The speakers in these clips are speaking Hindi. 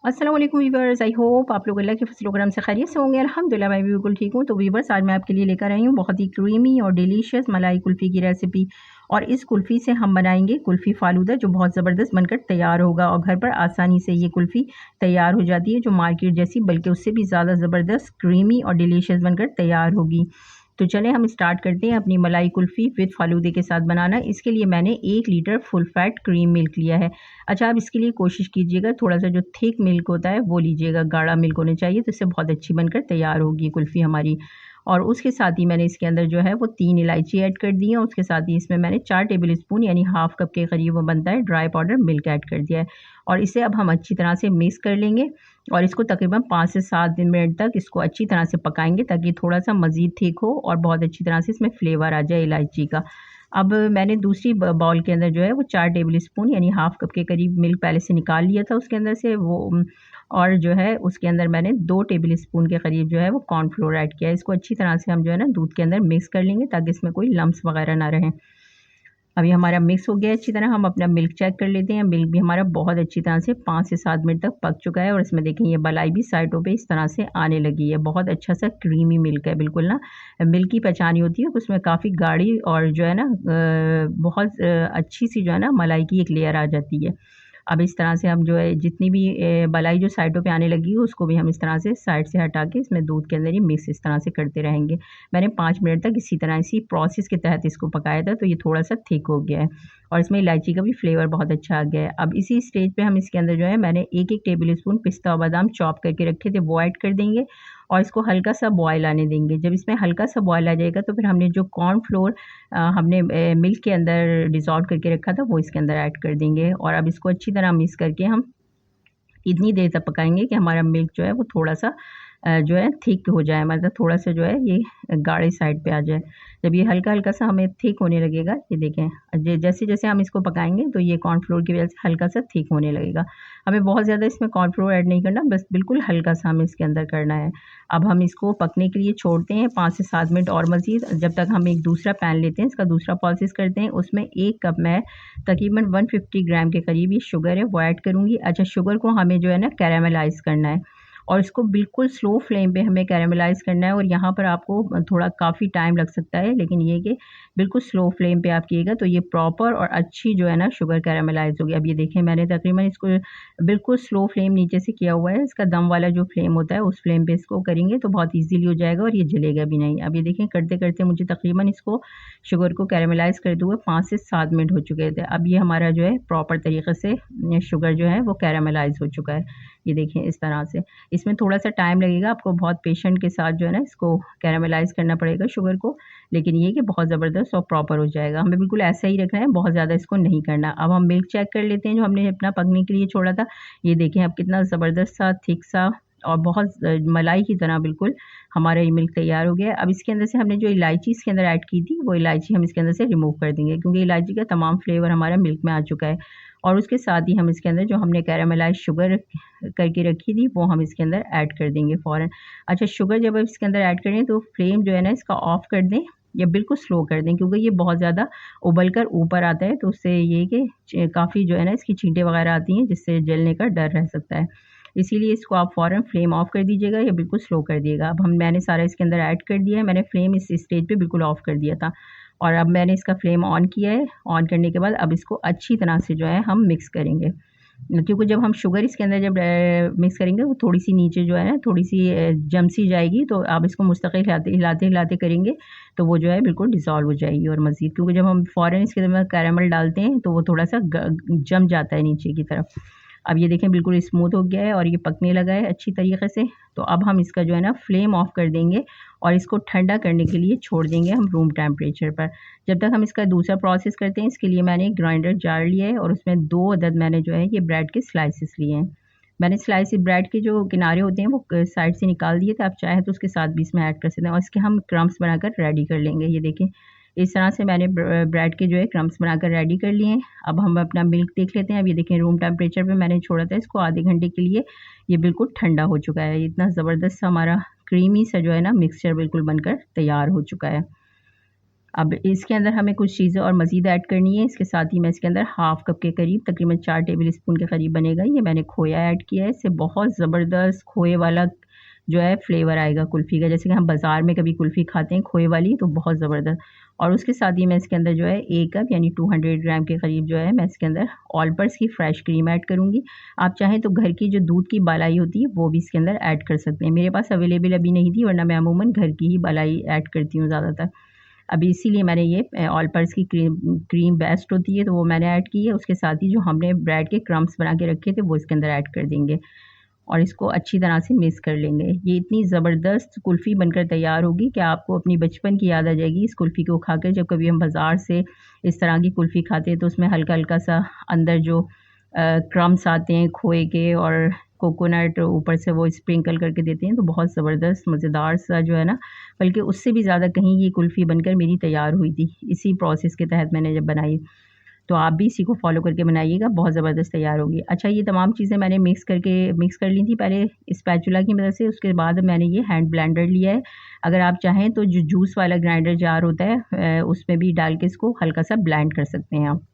अस्सलाम वालेकुम वीवर्स, आई होप आप लोग अल्लाह के फज़ल व करम से खैरियत से होंगे। अल्हम्दुलिल्लाह मैं भी बिल्कुल ठीक हूँ। तो वीवर्स, आज मैं आपके लिए लेकर आई हूँ बहुत ही क्रीमी और डिलीशियस मलाई कुल्फ़ी की रेसिपी। और इस कुल्फ़ी से हम बनाएंगे कुल्फ़ी फ़ालूदा, जो बहुत ज़बरदस्त बनकर तैयार होगा और घर पर आसानी से ये कुल्फ़ी तैयार हो जाती है, जो मार्केट जैसी बल्कि उससे भी ज़्यादा ज़बरदस्त क्रीमी और डिलीशियस बनकर तैयार होगी। तो चलें हम स्टार्ट करते हैं अपनी मलाई कुल्फ़ी विद फ़ालूदे के साथ बनाना। इसके लिए मैंने 1 litre full fat cream milk लिया है। अच्छा, आप इसके लिए कोशिश कीजिएगा थोड़ा-सा जो थिक मिल्क होता है वो लीजिएगा, गाढ़ा मिल्क होना चाहिए, तो इससे बहुत अच्छी बनकर तैयार होगी कुल्फ़ी हमारी। और उसके साथ ही मैंने इसके अंदर जो है वो 3 इलायची ऐड कर दी है। उसके साथ ही इसमें मैंने 4 टेबल स्पून यानी हाफ़ कप के करीब वो बनता है ड्राई पाउडर मिल्क ऐड कर दिया है। और इसे अब हम अच्छी तरह से मिक्स कर लेंगे और इसको तकरीबन 5 से 7 मिनट तक इसको अच्छी तरह से पकाएँगे, ताकि थोड़ा-सा मज़ीद थिक हो और बहुत अच्छी तरह से इसमें फ्लेवर आ जाए इलायची का। अब मैंने दूसरी बाउल के अंदर जो है वो 4 टेबल स्पून यानी हाफ़ कप के करीब मिल्क पहले से निकाल लिया था उसके अंदर से वो और जो है उसके अंदर मैंने 2 टेबल स्पून के करीब जो है वो कॉर्नफ्लोर ऐड किया है। इसको अच्छी तरह से हम जो है ना दूध के अंदर मिक्स कर लेंगे, ताकि इसमें कोई लम्प्स वग़ैरह ना रहें। अभी हमारा मिक्स हो गया है अच्छी तरह। हम अपना मिल्क चेक कर लेते हैं। मिल्क भी हमारा बहुत अच्छी तरह से 5 से 7 मिनट तक पक चुका है और इसमें देखें ये मलाई भी साइडों पे इस तरह से आने लगी है। बहुत अच्छा सा क्रीमी मिल्क है, बिल्कुल ना मिल्क की पहचान ही होती है। उसमें काफ़ी गाढ़ी और जो है ना बहुत अच्छी सी जो है ना मलाई की एक लेयर आ जाती है। अब इस तरह से हम जो है जितनी भी मलाई जो साइडों पे आने लगी है उसको भी हम इस तरह से साइड से हटा के इसमें दूध के अंदर ही मिक्स इस तरह से करते रहेंगे। मैंने 5 मिनट तक इसी तरह इसी प्रोसेस के तहत इसको पकाया था, तो ये थोड़ा-सा थिक हो गया है और इसमें इलायची का भी फ्लेवर बहुत अच्छा आ गया है। अब इसी स्टेज पे हम इसके अंदर जो है मैंने 1-1 टेबल स्पून पिस्ता और बादाम चॉप करके रखे थे वो ऐड कर देंगे और इसको हल्का-सा बॉयल आने देंगे। जब इसमें हल्का-सा बॉयल आ जाएगा तो फिर हमने जो कॉर्नफ्लोर हमने मिल्क के अंदर डिज़ोल्व करके रखा था वो इसके अंदर ऐड कर देंगे और अब इसको अच्छी तरह मिक्स करके हम इतनी देर तक पकाएँगे कि हमारा मिल्क जो है वो थोड़ा-सा जो है थिक हो जाए, मतलब थोड़ा-सा जो है ये गाढ़ी साइड पे आ जाए। जब ये हल्का-हल्का सा हमें थिक होने लगेगा, ये देखें जैसे-जैसे हम इसको पकाएँगे तो ये कॉर्नफ्लोर की वज़ह से हल्का-सा थिक होने लगेगा। हमें बहुत ज़्यादा इसमें कॉर्नफ्लोर ऐड नहीं करना, बस बिल्कुल हल्का-सा हमें इसके अंदर करना है। अब हम इसको पकने के लिए छोड़ते हैं 5 से 7 मिनट और मज़ीद, जब तक हम एक दूसरा पैन लेते हैं, इसका दूसरा प्रोसेस करते हैं। उसमें 1 कप मैं तकरीबन 150 ग्राम के करीब ये शुगर है वो ऐड करूँगी। अच्छा, शुगर को हमें जो है ना कैरामलाइज़ करना है और इसको बिल्कुल स्लो फ्लेम पे हमें कैरामलाइज़ करना है और यहाँ पर आपको थोड़ा काफ़ी टाइम लग सकता है, लेकिन ये कि बिल्कुल स्लो फ्लेम पे आप किएगा तो ये प्रॉपर और अच्छी जो है ना शुगर कैरामलाइज़ होगी। अब ये देखें मैंने तकरीबन इसको बिल्कुल स्लो फ्लेम नीचे से किया हुआ है। इसका दम वाला जो फ्लेम होता है उस फ्लेम पे इसको करेंगे तो बहुत ईज़िली हो जाएगा और ये जलेगा भी नहीं। अब ये देखें करते-करते मुझे तकरीबन इसको शुगर को कैरामलाइज़ करते हुए 5 से 7 मिनट हो चुके थे। अब ये हमारा जो है प्रॉपर तरीके से शुगर जो है वो कैरामलाइज़ हो चुका है। ये देखें इस तरह से। इसमें थोड़ा-सा टाइम लगेगा, आपको बहुत पेशेंट के साथ जो है ना इसको कैरामलाइज़ करना पड़ेगा शुगर को, लेकिन ये कि बहुत ज़बरदस्त और प्रॉपर हो जाएगा। हमें बिल्कुल ऐसा ही रखना है, बहुत ज़्यादा इसको नहीं करना। अब हम मिल्क चेक कर लेते हैं जो हमने अपना पकने के लिए छोड़ा था। ये देखें अब कितना ज़बरदस्त सा, थिक सा और बहुत मलाई की तरह बिल्कुल हमारा ये मिल्क तैयार हो गया है। अब इसके अंदर से हमने जो इलायची इसके अंदर ऐड की थी, वो इलायची हम इसके अंदर से रिमूव कर देंगे, क्योंकि इलायची का तमाम फ्लेवर हमारा मिल्क में आ चुका है। और उसके साथ ही हम इसके अंदर जो हमने कैरामलाइज़ शुगर करके रखी थी, वो हम इसके अंदर ऐड कर देंगे फ़ौरन। अच्छा, शुगर जब आप इसके अंदर ऐड करें तो फ्लेम जो है ना इसका ऑफ़ कर दें या बिल्कुल स्लो कर दें, क्योंकि ये बहुत ज़्यादा उबल कर ऊपर आता है, तो उससे ये है कि काफ़ी जो है ना इसकी छींटें वग़ैरह आती हैं, जिससे जलने का डर रह सकता है। इसीलिए इसको आप फ़ौरन फ्लेम ऑफ़ कर दीजिएगा या बिल्कुल स्लो कर दिएगा। अब मैंने सारा इसके अंदर ऐड कर दिया है, मैंने फ्लेम इस स्टेज पे बिल्कुल ऑफ़ कर दिया था और अब मैंने इसका फ्लेम ऑन किया है। ऑन करने के बाद अब इसको अच्छी तरह से जो है हम मिक्स करेंगे। क्योंकि जब हम शुगर इसके अंदर जब मिक्स करेंगे वो थोड़ी-सी नीचे जो है ना थोड़ी-सी जम सी जाएगी, तो आप इसको मुस्तकिल हिलाते-हिलाते करेंगे तो वो जो है बिल्कुल डिज़ॉल्व हो जाएगी और मज़ीद, क्योंकि जब हम फ़ौरन इसके अंदर कैरेमल डालते हैं तो वो थोड़ा-सा जम जाता है नीचे की तरफ। अब ये देखें बिल्कुल स्मूथ हो गया है और ये पकने लगा है अच्छी तरीके से। तो अब हम इसका जो है ना फ्लेम ऑफ कर देंगे और इसको ठंडा करने के लिए छोड़ देंगे हम रूम टेम्परेचर पर। जब तक हम इसका दूसरा प्रोसेस करते हैं, इसके लिए मैंने एक ग्राइंडर जार लिया है और उसमें 2 अदद मैंने जो है ये ब्रेड के स्लाइसेस लिए हैं। मैंने स्लाइस ब्रेड के जो किनारे होते हैं वो साइड से निकाल दिए थे, आप चाहें तो उसके साथ भी इसमें ऐड कर सकते हैं और इसके हम क्रम्स बनाकर रेडी कर लेंगे। ये देखें इस तरह से मैंने ब्रेड के जो है क्रम्स बनाकर रेडी कर लिए हैं। अब हम अपना मिल्क देख लेते हैं। अब ये देखें रूम टेम्परेचर पे मैंने छोड़ा था इसको आधे घंटे के लिए, ये बिल्कुल ठंडा हो चुका है। इतना ज़बरदस्त सा हमारा क्रीमी सा जो है ना मिक्सचर बिल्कुल बनकर तैयार हो चुका है। अब इसके अंदर हमें कुछ चीज़ें और मज़ीद ऐड करनी है। इसके साथ ही मैं इसके अंदर हाफ़ कप के करीब तकरीबन 4 टेबल स्पून के करीब बनेगा, ये मैंने खोया ऐड किया है। इससे बहुत ज़बरदस्त खोए वाला जो है फ्लेवर आएगा कुल्फ़ी का, जैसे कि हम बाज़ार में कभी कुल्फ़ी खाते हैं खोए वाली, तो बहुत ज़बरदस्त। और उसके साथ ही मैं इसके अंदर जो है 1 कप यानी 200 ग्राम के करीब जो है मैं इसके अंदर ऑल पर्स की फ्रेश क्रीम ऐड करूँगी। आप चाहें तो घर की जो दूध की मलाई होती है वो भी इसके अंदर ऐड कर सकते हैं। मेरे पास अवेलेबल अभी नहीं थी, वरना मैं अमूमन घर की ही मलाई ऐड करती हूँ ज़्यादातर। अभी इसीलिए मैंने ये ऑल पर्स की क्रीम क्रीम बेस्ट होती है, तो वो मैंने ऐड की है। उसके साथ ही जो हमने ब्रेड के क्रम्ब्स बना के रखे थे वो इसके अंदर ऐड कर देंगे और इसको अच्छी तरह से मिक्स कर लेंगे। ये इतनी ज़बरदस्त कुल्फ़ी बनकर तैयार होगी कि आपको अपनी बचपन की याद आ जाएगी इस कुल्फ़ी को खाकर। जब कभी हम बाज़ार से इस तरह की कुल्फ़ी खाते हैं तो उसमें हल्का-हल्का सा अंदर जो क्रम्ब्स आते हैं खोए के और कोकोनट ऊपर से वो स्प्रिंकल करके देते हैं, तो बहुत ज़बरदस्त मज़ेदार सा जो है ना, बल्कि उससे भी ज़्यादा कहीं ये कुल्फ़ी बनकर मेरी तैयार हुई थी। इसी प्रोसेस के तहत मैंने जब बनाई, तो आप भी इसी को फ़ॉलो करके बनाइएगा, बहुत ज़बरदस्त तैयार होगी। अच्छा, ये तमाम चीज़ें मैंने मिक्स कर ली थी पहले स्पैचुला की मदद से, उसके बाद मैंने ये हैंड ब्लेंडर लिया है। अगर आप चाहें तो जो जूस वाला ग्राइंडर जार होता है उसमें भी डाल के इसको हल्का-सा ब्लेंड कर सकते हैं आप।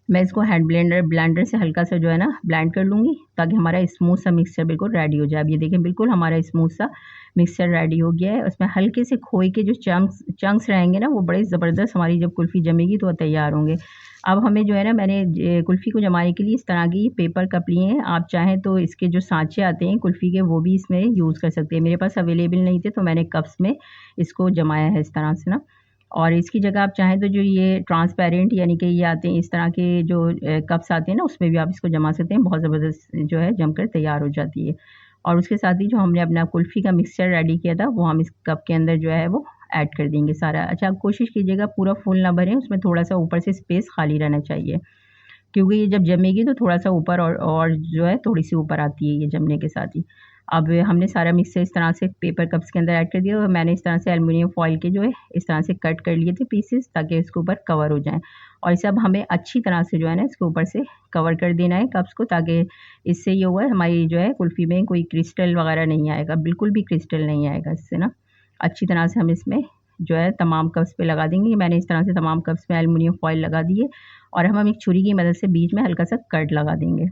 मैं इसको हैंड ब्लेंडर से हल्का सा जो है ना ब्लेंड कर लूँगी, ताकि हमारा स्मूथ सा मिक्सचर बिल्कुल रेडी हो जाए। अब ये देखें बिल्कुल हमारा स्मूथ सा मिक्सचर रेडी हो गया है। उसमें हल्के से खोए के जो चंक्स रहेंगे ना, वो बड़े ज़बरदस्त हमारी जब कुल्फ़ी जमेगी तो वो तैयार होंगे। अब हमें जो है ना, मैंने कुल्फ़ी को जमाने के लिए इस तरह की पेपर कप लिए हैं। आप चाहें तो इसके जो सांचे आते हैं कुल्फ़ी के, वो भी इसमें यूज़ कर सकते हैं। मेरे पास अवेलेबल नहीं थे तो मैंने कप्स में इसको जमाया है इस तरह से ना। और इसकी जगह आप चाहें तो जो ये ट्रांसपेरेंट यानी कि ये आते हैं इस तरह के जो कप्स आते हैं ना, उसमें भी आप इसको जमा सकते हैं। बहुत ज़बरदस्त जो है जमकर तैयार हो जाती है। और उसके साथ ही जो हमने अपना कुल्फ़ी का मिक्सचर रेडी किया था, वो हम इस कप के अंदर जो है वो ऐड कर देंगे सारा। अच्छा, आप कोशिश कीजिएगा पूरा फुल ना भरें, उसमें थोड़ा-सा ऊपर से स्पेस खाली रहना चाहिए, क्योंकि ये जब जमेगी तो थोड़ा-सा ऊपर और जो है थोड़ी-सी ऊपर आती है ये जमने के साथ ही। अब हमने सारा मिक्सचर इस तरह से पेपर कप्स के अंदर ऐड कर दिया और मैंने इस तरह से एल्युमिनियम फॉइल के जो है इस तरह से कट कर लिए थे पीसेस, ताकि इसके ऊपर कवर हो जाएँ। और इसे अब हमें अच्छी तरह से जो है ना इसके ऊपर से कवर कर देना है कप्स को, ताकि इससे ये होगा हमारी जो है कुल्फ़ी में कोई क्रिस्टल वगैरह नहीं आएगा, बिल्कुल भी क्रिस्टल नहीं आएगा इससे ना। अच्छी तरह से हम इसमें जो है तमाम कप्स पे लगा देंगे। मैंने इस तरह से तमाम कप्स में एल्युमिनियम फॉइल लगा दी है और हम एक छुरी की मदद से बीच में हल्का-सा कट लगा देंगे।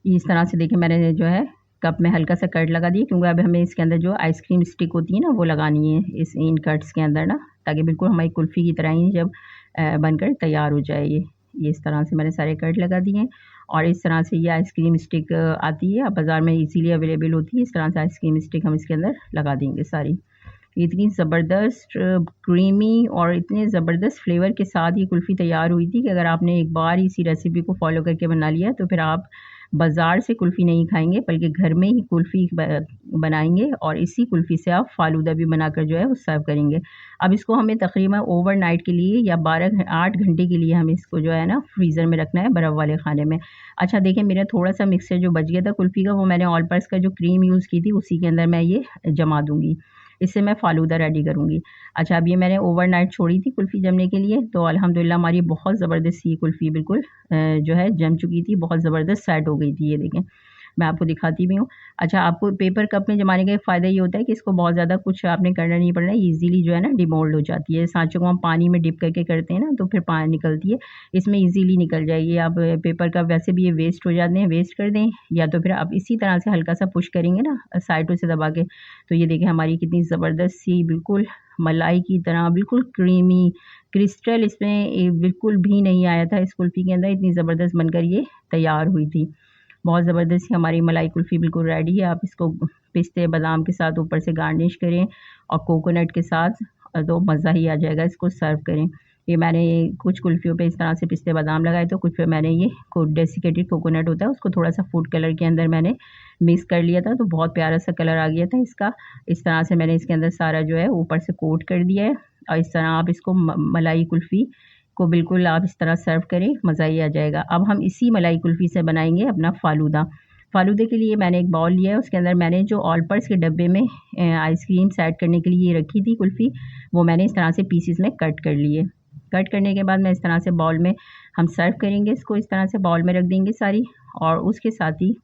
इस तरह से देखिए मैंने जो है कप में हल्का-सा कट लगा दिया, क्योंकि अब हमें इसके अंदर जो आइसक्रीम स्टिक होती है ना, वो लगानी है इन कट्स के अंदर ना, ताकि बिल्कुल हमारी कुल्फ़ी की तरह ही जब बनकर तैयार हो जाए ये। इस तरह से मैंने सारे कट लगा दिए हैं और इस तरह से ये आइसक्रीम स्टिक आती है, अब बाज़ार में इज़िली अवेलेबल होती है। इस तरह से आइसक्रीम स्टिक हम इसके अंदर लगा देंगे सारी। इतनी ज़बरदस्त क्रीमी और इतने ज़बरदस्त फ्लेवर के साथ ये कुल्फ़ी तैयार हुई थी कि अगर आपने एक बार इसी रेसिपी को फ़ॉलो करके बना लिया, तो फिर आप बाज़ार से कुल्फ़ी नहीं खाएँगे, बल्कि घर में ही कुल्फ़ी बनाएँगे और इसी कुल्फ़ी से आप फ़ालूदा भी बनाकर जो है वो सर्व करेंगे। अब इसको हमें तकरीबन ओवरनाइट के लिए या 8 घंटे के लिए हमें इसको जो है ना फ्रीज़र में रखना है, बर्फ़ वाले खाने में। अच्छा देखिए, मेरा थोड़ा-सा मिक्सचर जो बच गया था कुल्फ़ी का, वो मैंने ऑल पर्स का जो क्रीम यूज़ की थी उसी के अंदर मैं ये जमा दूँगी। इससे मैं फ़ालूदा रेडी करूँगी। अच्छा, अब ये मैंने ओवरनाइट छोड़ी थी कुल्फ़ी जमने के लिए, तो अल्हम्दुलिल्लाह हमारी बहुत ज़बरदस्त ये कुल्फ़ी बिल्कुल जो है जम चुकी थी, बहुत ज़बरदस्त सेट हो गई थी ये देखें। मैं आपको दिखाती भी हूँ। अच्छा, आपको पेपर कप में जमाने का एक फ़ायदा ये होता है कि इसको बहुत ज़्यादा कुछ आपने करना नहीं पड़ना है, ईज़िली जो है ना डिमोल्ड हो जाती है। सांचों को हम पानी में डिप करके करते हैं ना, तो फिर पानी निकलती है, इसमें ईज़िली निकल जाएगी। आप पेपर कप वैसे भी ये वेस्ट हो जाते हैं, वेस्ट कर दें, या तो फिर आप इसी तरह से हल्का-सा पुश करेंगे ना साइडों से दबा के, तो ये देखिए हमारी कितनी ज़बरदस्त सी बिल्कुल मलाई की तरह बिल्कुल क्रीमी, क्रिस्टल इसमें बिल्कुल भी नहीं आया था इस कुल्फ़ी के अंदर, इतनी ज़बरदस्त बनकर ये तैयार हुई थी। बहुत ज़बरदस्त सी हमारी मलाई कुल्फ़ी बिल्कुल रेडी है। आप इसको पिस्ते, बादाम के साथ ऊपर से गार्निश करें और कोकोनट के साथ, तो मज़ा ही आ जाएगा, इसको सर्व करें। ये मैंने कुछ कुल्फ़ियों पे इस तरह से पिस्ते बादाम लगाए, तो कुछ पे मैंने ये डेसिकेटेड कोकोनट होता है उसको थोड़ा-सा फूड कलर के अंदर मैंने मिक्स कर लिया था, तो बहुत प्यारा-सा कलर आ गया था इसका। इस तरह से मैंने इसके अंदर सारा जो है ऊपर से कोट कर दिया है और इस तरह आप इसको मलाई कुल्फ़ी को बिल्कुल आप इस तरह सर्व करें, मज़ा ही आ जाएगा। अब हम इसी मलाई कुल्फ़ी से बनाएँगे अपना फ़ालूदा। फ़ालूदे के लिए मैंने एक बाउल लिया है, उसके अंदर मैंने जो ऑल पर्स के डब्बे में आइसक्रीम्स ऐड करने के लिए रखी थी कुल्फ़ी, वो मैंने इस तरह से पीसेस में कट कर लिए। कट करने के बाद मैं इस तरह से बाउल में हम सर्व करेंगे, इसको इस तरह से बाउल में रख देंगे सारी, और उसके साथ ही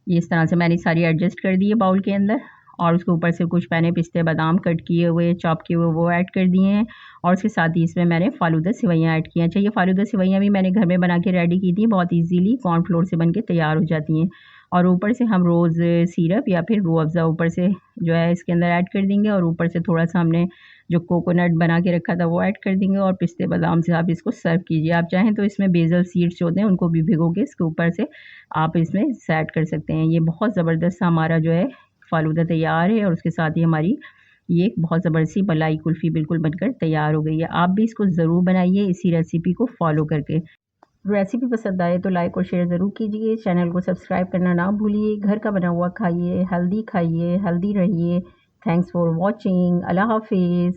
ये इस तरह से मैंने सारी एडजस्ट कर दी है बाउल के अंदर। और उसके ऊपर से कुछ मैंने पिस्ते बादाम कट किए हुए चॉप किए हुए वो ऐड कर दिए हैं और उसके साथ ही इसमें मैंने फालूदा सेवइयाँ ऐड की हैं। अच्छा, ये फालूदा सेवइयाँ भी मैंने घर में बना के रेडी की थी, बहुत ईजीली कॉर्नफ्लोर से बन के तैयार हो जाती हैं। और ऊपर से हम रोज़ सिरप या फिर रूह अफ़ज़ा ऊपर से जो है इसके अंदर ऐड कर देंगे और ऊपर से थोड़ा-सा हमने जो कोकोनट बना के रखा था वो ऐड कर देंगे और पिस्ते बादाम से आप इसको सर्व कीजिए। आप चाहें तो इसमें बेसल सीड्स जो होते हैं उनको भी भिगो के इसके ऊपर से आप इसमें ऐड कर सकते हैं। ये बहुत ज़बरदस्त हमारा जो है फ़ालूदा तैयार है और उसके साथ ही हमारी ये एक बहुत ज़बरदस्ती मलाई कुल्फ़ी बिल्कुल बनकर तैयार हो गई है। आप भी इसको ज़रूर बनाइए इसी रेसिपी को फ़ॉलो करके। रेसिपी पसंद आए तो लाइक और शेयर ज़रूर कीजिए। चैनल को सब्सक्राइब करना ना भूलिए। घर का बना हुआ खाइए, हेल्दी रहिए। Thanks for watching. अल्लाह हाफ़िज़।